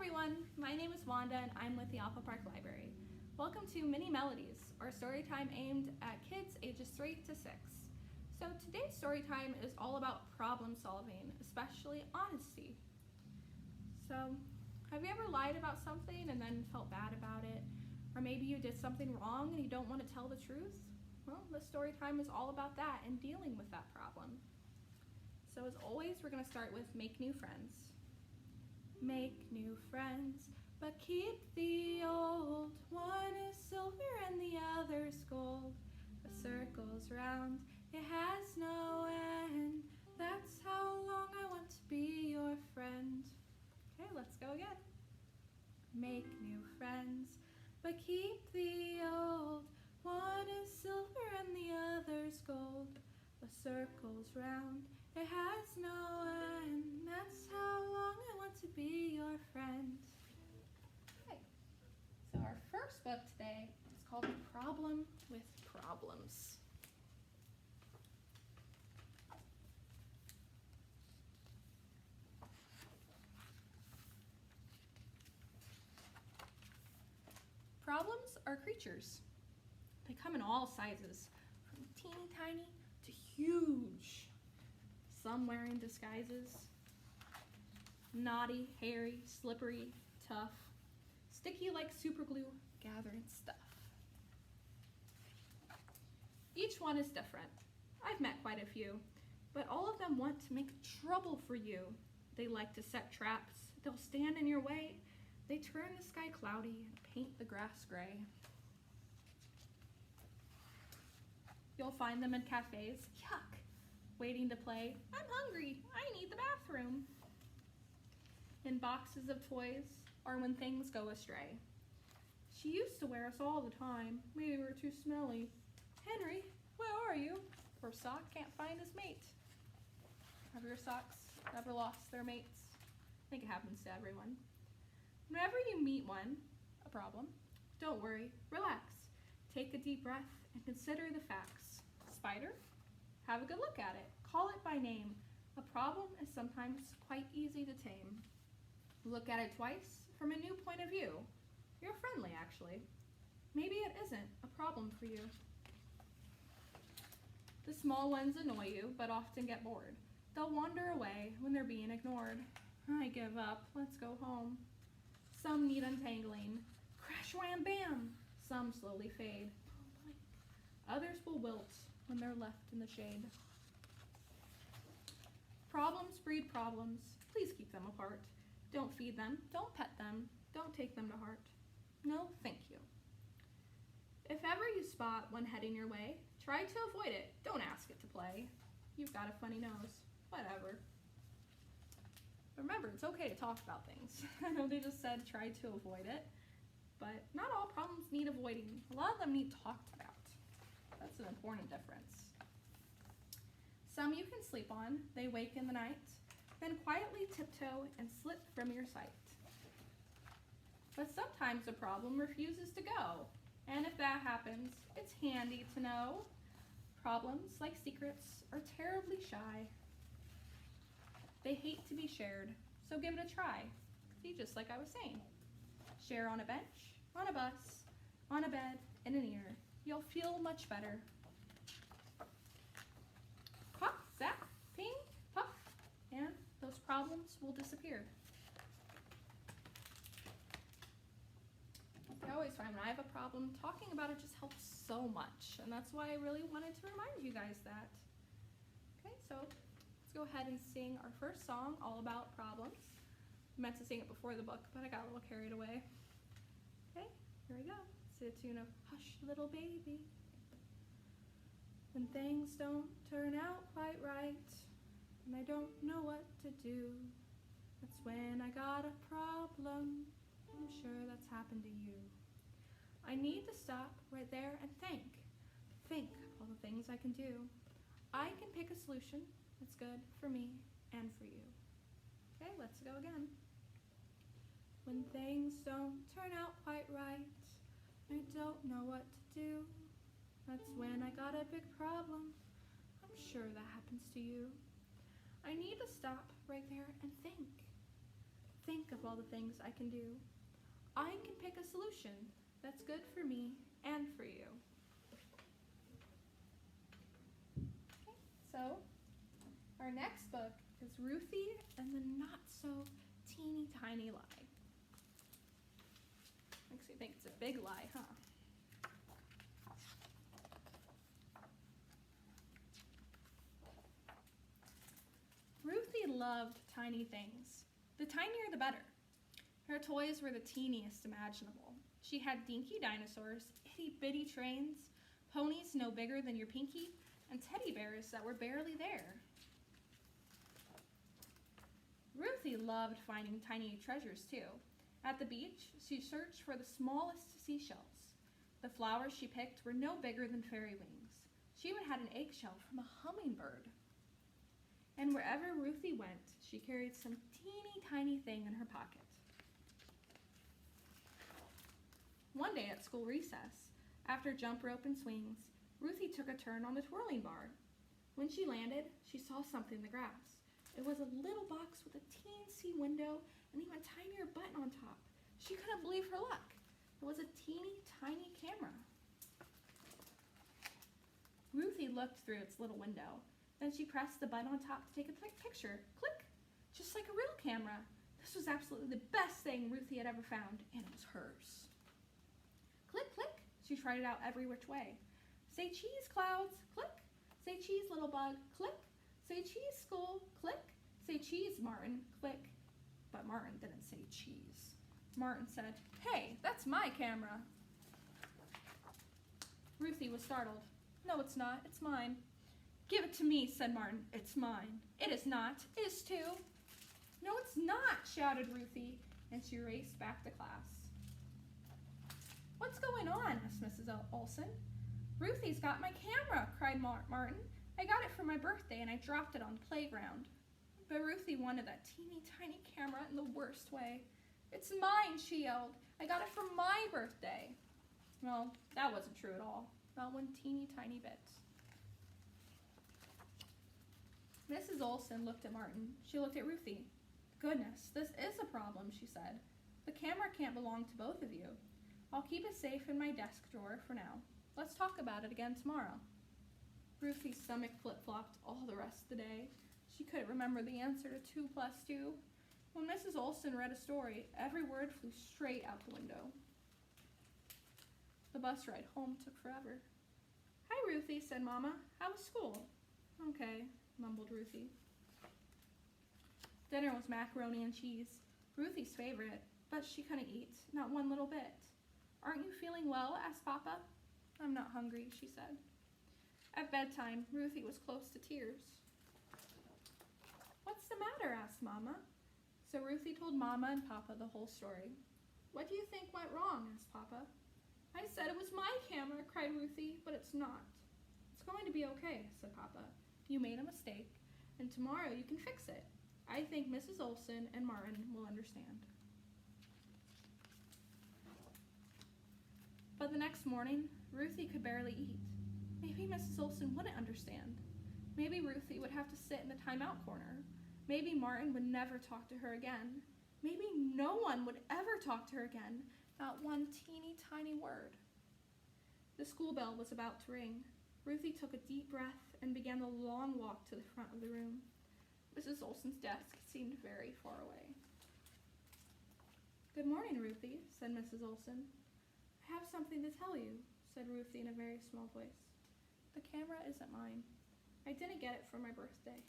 everyone, my name is Wanda and I'm with the Alpha Park Library. Welcome to Mini Melodies, our story time aimed at kids ages 3 to 6. So today's story time is all about problem solving, especially honesty. So, have you ever lied about something and then felt bad about it? Or maybe you did something wrong and you don't want to tell the truth? Well, this story time is all about that and dealing with that problem. So as always, we're going to start with make new friends. Make new friends, but keep the old. One is silver and the other's gold. The circle's round, it has no end. That's how long I want to be your friend. Okay, let's go again. Make new friends, but keep the old. One is silver and the other's gold. The circle's round, it has no end. That's how long I want to be your friend. Okay, so our first book today is called The Problem with Problems. Problems are creatures. They come in all sizes, from teeny tiny to huge. Some wearing disguises. Naughty, hairy, slippery, tough. Sticky like super glue, gathering stuff. Each one is different. I've met quite a few, but all of them want to make trouble for you. They like to set traps. They'll stand in your way. They turn the sky cloudy and paint the grass gray. You'll find them in cafes, yuck, waiting to play, I'm hungry, I need the bathroom. In boxes of toys, or when things go astray. She used to wear us all the time, maybe we're too smelly. Henry, where are you? Poor sock can't find his mate. Have your socks ever lost their mates? I think it happens to everyone. Whenever you meet one, a problem, don't worry, relax. Take a deep breath and consider the facts. Spider? Have a good look at it. Call it by name. A problem is sometimes quite easy to tame. Look at it twice from a new point of view. You're friendly, actually. Maybe it isn't a problem for you. The small ones annoy you, but often get bored. They'll wander away when they're being ignored. I give up. Let's go home. Some need untangling. Crash, wham, bam. Some slowly fade. Others will wilt when they're left in the shade. Problems breed problems. Please keep them apart. Don't feed them. Don't pet them. Don't take them to heart. No, thank you. If ever you spot one heading your way, try to avoid it. Don't ask it to play. You've got a funny nose. Whatever. Remember, it's okay to talk about things. I know they just said try to avoid it, but not all problems need avoiding. A lot of them need talked about. That's an important difference. Some you can sleep on, they wake in the night, then quietly tiptoe and slip from your sight. But sometimes a problem refuses to go, and if that happens, it's handy to know. Problems, like secrets, are terribly shy. They hate to be shared, so give it a try. See, just like I was saying. Share on a bench, on a bus, on a bed, in an ear. You'll feel much better. Pop, zap, ping, puff, and those problems will disappear. I always find when I have a problem, talking about it just helps so much, and that's why I really wanted to remind you guys that. Okay, so let's go ahead and sing our first song, all about problems. I meant to sing it before the book, but I got a little carried away. Okay, here we go. To the tune of Hush Little Baby. When things don't turn out quite right, and I don't know what to do, that's when I got a problem. I'm sure that's happened to you. I need to stop right there and think of all the things I can do. I can pick a solution that's good for me and for you. Okay, let's go again. When things don't turn out quite right, I don't know what to do. That's when I got a big problem. I'm sure that happens to you. I need to stop right there and think think of all the things I can do. I can pick a solution that's good for me and for you. Okay, so our next book is Ruthie and the Not So Teeny Tiny Lie. Makes you think it's a big lie, huh? Ruthie loved tiny things. The tinier the better. Her toys were the teeniest imaginable. She had dinky dinosaurs, itty-bitty trains, ponies no bigger than your pinky, and teddy bears that were barely there. Ruthie loved finding tiny treasures too. At the beach, she searched for the smallest seashells. The flowers she picked were no bigger than fairy wings. She even had an eggshell from a hummingbird. And wherever Ruthie went, she carried some teeny tiny thing in her pocket. One day at school recess, after jump rope and swings, Ruthie took a turn on the twirling bar. When she landed, she saw something in the grass. It was a little box with a teensy window and even a tinier button on top. She couldn't believe her luck. It was a teeny tiny camera. Ruthie looked through its little window. Then she pressed the button on top to take a picture. Click! Just like a real camera. This was absolutely the best thing Ruthie had ever found, and it was hers. Click, click. She tried it out every which way. Say cheese, clouds. Click. Say cheese, little bug. Click. Say cheese, school. Click. Say cheese, Martin. Click. But Martin didn't say cheese. Martin said, "Hey, that's my camera." Ruthie was startled. "No, it's not. It's mine." "Give it to me," said Martin. "It's mine." "It is not. It is too." "No, it's not," shouted Ruthie, and she raced back to class. "What's going on?" asked Mrs. Olson. "Ruthie's got my camera," cried Martin. "I got it for my birthday and I dropped it on the playground." But Ruthie wanted that teeny tiny camera in the worst way. "It's mine," she yelled. "I got it for my birthday." Well, that wasn't true at all. Not one teeny tiny bit. Mrs. Olson looked at Martin. She looked at Ruthie. "Goodness, this is a problem," she said. "The camera can't belong to both of you. I'll keep it safe in my desk drawer for now. Let's talk about it again tomorrow." Ruthie's stomach flip-flopped all the rest of the day. She couldn't remember the answer to 2 + 2. When Mrs. Olson read a story, every word flew straight out the window. The bus ride home took forever. "Hi, Ruthie," said Mama. "How was school?" "Okay," mumbled Ruthie. Dinner was macaroni and cheese, Ruthie's favorite, but she couldn't eat, not one little bit. "Aren't you feeling well?" asked Papa. "I'm not hungry," she said. At bedtime, Ruthie was close to tears. "What's the matter?" asked Mama. So Ruthie told Mama and Papa the whole story. "What do you think went wrong?" asked Papa. "I said it was my camera," cried Ruthie, "but it's not." "It's going to be okay," said Papa. "You made a mistake, and tomorrow you can fix it. I think Mrs. Olson and Martin will understand." But the next morning, Ruthie could barely eat. Maybe Mrs. Olson wouldn't understand. Maybe Ruthie would have to sit in the timeout corner. Maybe Martin would never talk to her again. Maybe no one would ever talk to her again, not one teeny tiny word. The school bell was about to ring. Ruthie took a deep breath and began the long walk to the front of the room. Mrs. Olson's desk seemed very far away. "Good morning, Ruthie," said Mrs. Olson. "I have something to tell you," said Ruthie in a very small voice. "The camera isn't mine. I didn't get it for my birthday.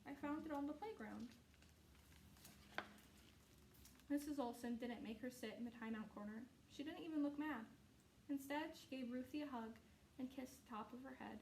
I found it on the playground." Mrs. Olson didn't make her sit in the timeout corner. She didn't even look mad. Instead, she gave Ruthie a hug and kissed the top of her head.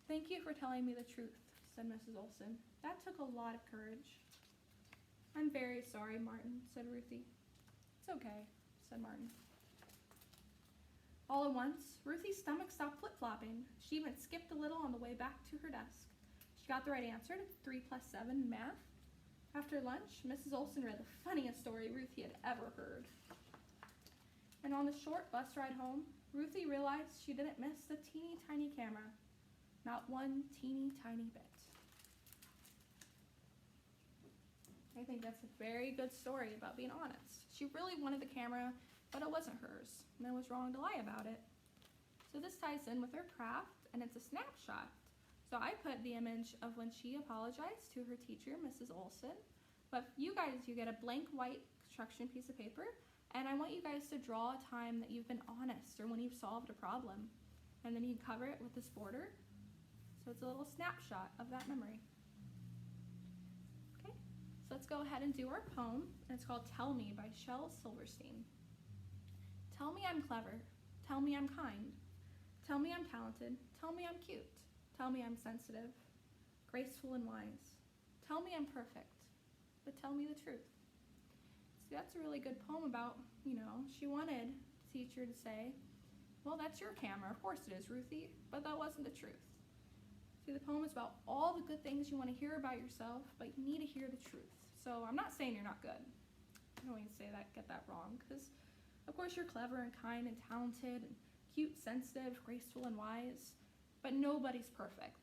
"Thank you for telling me the truth," said Mrs. Olson. "That took a lot of courage." "I'm very sorry, Martin," said Ruthie. "It's okay," said Martin. All at once, Ruthie's stomach stopped flip-flopping. She even skipped a little on the way back to her desk. She got the right answer to 3 + 7 in math. After lunch, Mrs. Olson read the funniest story Ruthie had ever heard. And on the short bus ride home, Ruthie realized she didn't miss the teeny tiny camera. Not one teeny tiny bit. I think that's a very good story about being honest. She really wanted the camera, but it wasn't hers, and it was wrong to lie about it. So this ties in with her craft, and it's a snapshot. So I put the image of when she apologized to her teacher, Mrs. Olson. But you guys, you get a blank white construction piece of paper, and I want you guys to draw a time that you've been honest or when you've solved a problem. And then you can cover it with this border. So it's a little snapshot of that memory. Okay, so let's go ahead and do our poem. And it's called Tell Me by Shel Silverstein. Tell me I'm clever. Tell me I'm kind. Tell me I'm talented. Tell me I'm cute. Tell me I'm sensitive, graceful and wise. Tell me I'm perfect, but tell me the truth. See, that's a really good poem about, she wanted the teacher to say, well, that's your camera. Of course it is, Ruthie, but that wasn't the truth. See, the poem is about all the good things you want to hear about yourself, but you need to hear the truth. So I'm not saying you're not good. I don't want to say that, get that wrong, because of course you're clever and kind and talented and cute, sensitive, graceful, and wise. But nobody's perfect.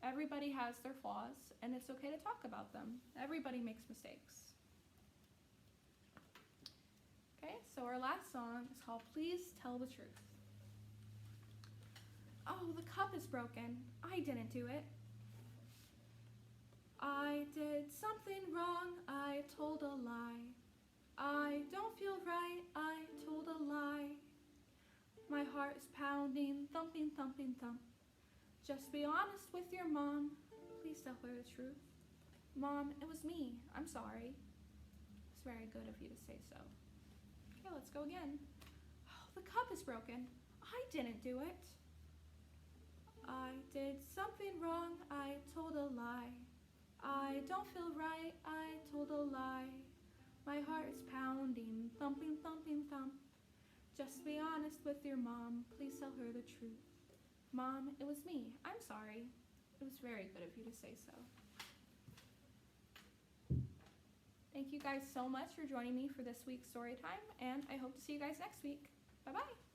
Everybody has their flaws, and it's okay to talk about them. Everybody makes mistakes. Okay, so our last song is called Please Tell the Truth. Oh, the cup is broken. I didn't do it. I did something wrong. I told a lie. I don't feel right. I told a lie. My heart is pounding, thumping, thumping, thump. Just be honest with your mom. Please tell her the truth. Mom, it was me. I'm sorry. It's very good of you to say so. Okay, let's go again. Oh, the cup is broken. I didn't do it. I did something wrong. I told a lie. I don't feel right. I told a lie. My heart is pounding, thumping, thumping, thump. Just be honest with your mom. Please tell her the truth. Mom, it was me. I'm sorry. It was very good of you to say so. Thank you guys so much for joining me for this week's story time, and I hope to see you guys next week. Bye-bye.